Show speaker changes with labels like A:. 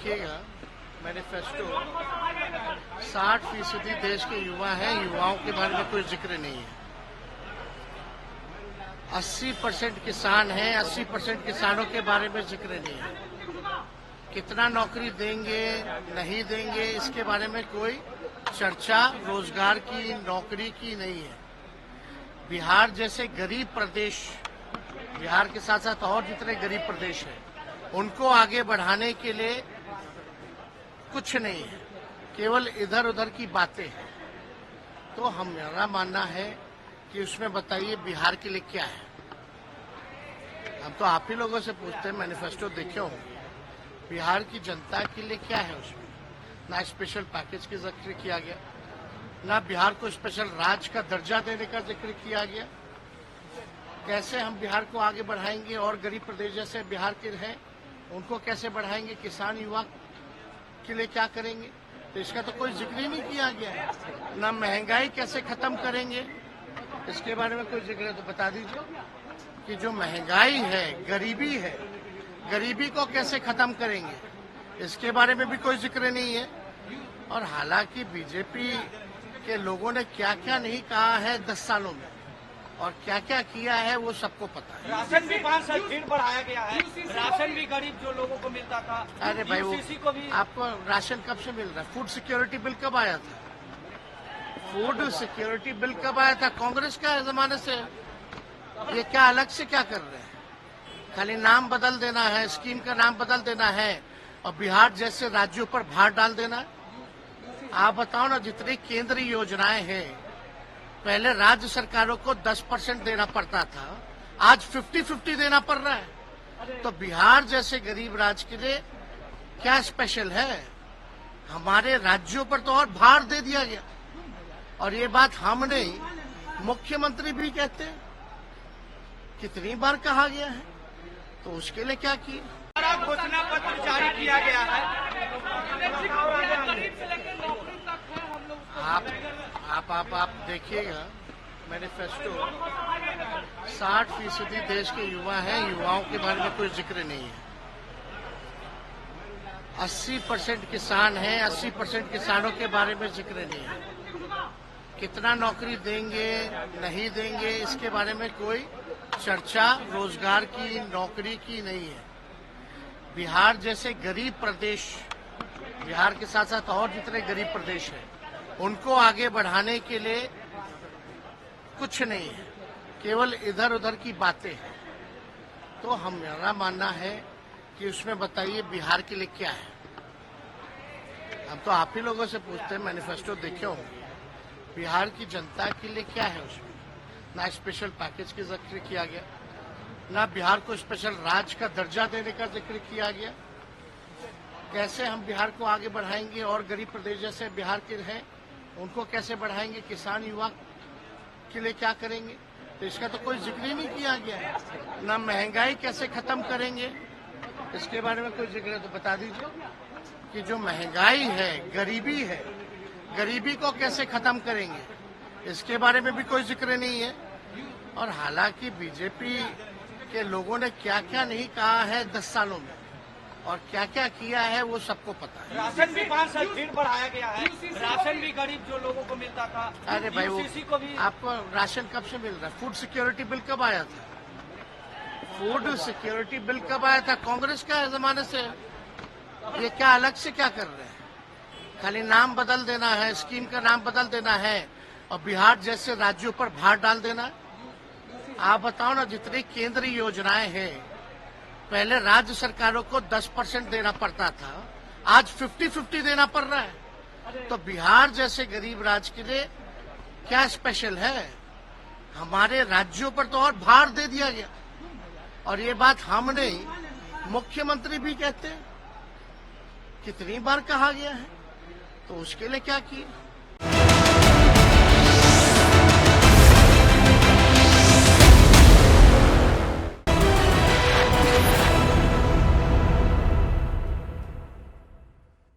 A: देखिएगा मैनिफेस्टो 60% देश के युवा हैं, युवाओं के बारे में कोई जिक्र नहीं है। 80% किसान हैं, 80% किसानों के बारे में जिक्र नहीं है। कितना नौकरी देंगे नहीं देंगे इसके बारे में कोई चर्चा रोजगार की, नौकरी की नहीं है। बिहार जैसे गरीब प्रदेश, बिहार के साथ साथ और जितने गरीब प्रदेश हैं उनको आगे बढ़ाने के लिए कुछ नहीं है, केवल इधर उधर की बातें हैं। तो हमारा मानना है कि उसमें बताइए बिहार के लिए क्या है। हम तो आप ही लोगों से पूछते हैं, मैनिफेस्टो देखे होंगे, बिहार की जनता के लिए क्या है उसमें। ना स्पेशल पैकेज का जिक्र किया गया, ना बिहार को स्पेशल राज्य का दर्जा देने का जिक्र किया गया। कैसे हम बिहार को आगे बढ़ाएंगे और गरीब प्रदेश जैसे बिहार के हैं उनको कैसे बढ़ाएंगे, किसान युवा के लिए क्या करेंगे, तो इसका तो कोई जिक्र ही नहीं किया गया है। ना महंगाई कैसे खत्म करेंगे इसके बारे में कोई जिक्र है तो बता दीजिए कि जो महंगाई है, गरीबी है, गरीबी को कैसे खत्म करेंगे इसके बारे में भी कोई जिक्र नहीं है। और हालांकि बीजेपी के लोगों ने क्या क्या नहीं कहा है 10 सालों में और क्या क्या किया है वो सबको पता है।
B: राशन भी 5 फिर बढ़ाया गया है, राशन भी गरीब जो लोगों को मिलता था।
A: अरे भाई वो
B: को भी
A: आपको राशन कब से मिल रहा है? फूड सिक्योरिटी बिल कब आया था? फूड सिक्योरिटी बिल कब आया था? कांग्रेस का जमाने से। ये क्या अलग से क्या कर रहे हैं? खाली नाम बदल देना है, स्कीम का नाम बदल देना है और बिहार जैसे राज्यों पर भार डाल देना है। आप बताओ ना, जितनी केंद्रीय योजनाएं हैं पहले राज्य सरकारों को 10% देना पड़ता था, आज 50-50 देना पड़ रहा है। तो बिहार जैसे गरीब राज्य के लिए क्या स्पेशल है? हमारे राज्यों पर तो और भार दे दिया गया। और ये बात हम नहीं, मुख्यमंत्री भी कहते हैं, कितनी बार कहा गया है, तो उसके लिए क्या किया?
B: घोषणा पत्र जारी किया गया है।
A: आप देखिएगा मैनिफेस्टो 60% देश के युवा हैं, युवाओं के बारे में कोई जिक्र नहीं है। 80% किसान हैं, 80% किसानों के बारे में जिक्र नहीं है। कितना नौकरी देंगे नहीं देंगे इसके बारे में कोई चर्चा रोजगार की, नौकरी की नहीं है। बिहार जैसे गरीब प्रदेश, बिहार के साथ साथ और जितने गरीब प्रदेश हैं उनको आगे बढ़ाने के लिए कुछ नहीं है, केवल इधर उधर की बातें हैं। तो हमारा मानना है कि उसमें बताइए बिहार के लिए क्या है। हम तो आप ही लोगों से पूछते हैं, मैनिफेस्टो देखे होंगे, बिहार की जनता के लिए क्या है उसमें। ना स्पेशल पैकेज का जिक्र किया गया, ना बिहार को स्पेशल राज्य का दर्जा देने का जिक्र किया गया। कैसे हम बिहार को आगे बढ़ाएंगे और गरीब प्रदेश जैसे बिहार के हैं उनको कैसे बढ़ाएंगे, किसान युवा के लिए क्या करेंगे, तो इसका तो कोई जिक्र ही नहीं किया गया है। ना महंगाई कैसे खत्म करेंगे इसके बारे में कोई जिक्र है तो बता दीजिए कि जो महंगाई है, गरीबी है, गरीबी को कैसे खत्म करेंगे इसके बारे में भी कोई जिक्र नहीं है। और हालांकि बीजेपी के लोगों ने क्या क्या नहीं कहा है 10 सालों में और क्या क्या किया है वो सबको पता है।
B: राशन भी 5 फिर बढ़ाया गया है, राशन भी गरीब जो लोगों को मिलता था।
A: अरे भाई वो
B: को भी
A: आपको राशन कब से मिल रहा है? फूड सिक्योरिटी बिल कब आया था? फूड सिक्योरिटी बिल कब आया था? कांग्रेस का जमाने से। ये क्या अलग से क्या कर रहे हैं? खाली नाम बदल देना है, स्कीम का नाम बदल देना है और बिहार जैसे राज्यों पर भार डाल देना है। आप बताओ ना, जितनी केंद्रीय योजनाएं हैं पहले राज्य सरकारों को 10% देना पड़ता था, आज 50-50 देना पड़ रहा है। तो बिहार जैसे गरीब राज्य के लिए क्या स्पेशल है? हमारे राज्यों पर तो और भार दे दिया गया। और ये बात हम नहीं, मुख्यमंत्री भी कहते हैं, कितनी बार कहा गया है, तो उसके लिए क्या किया?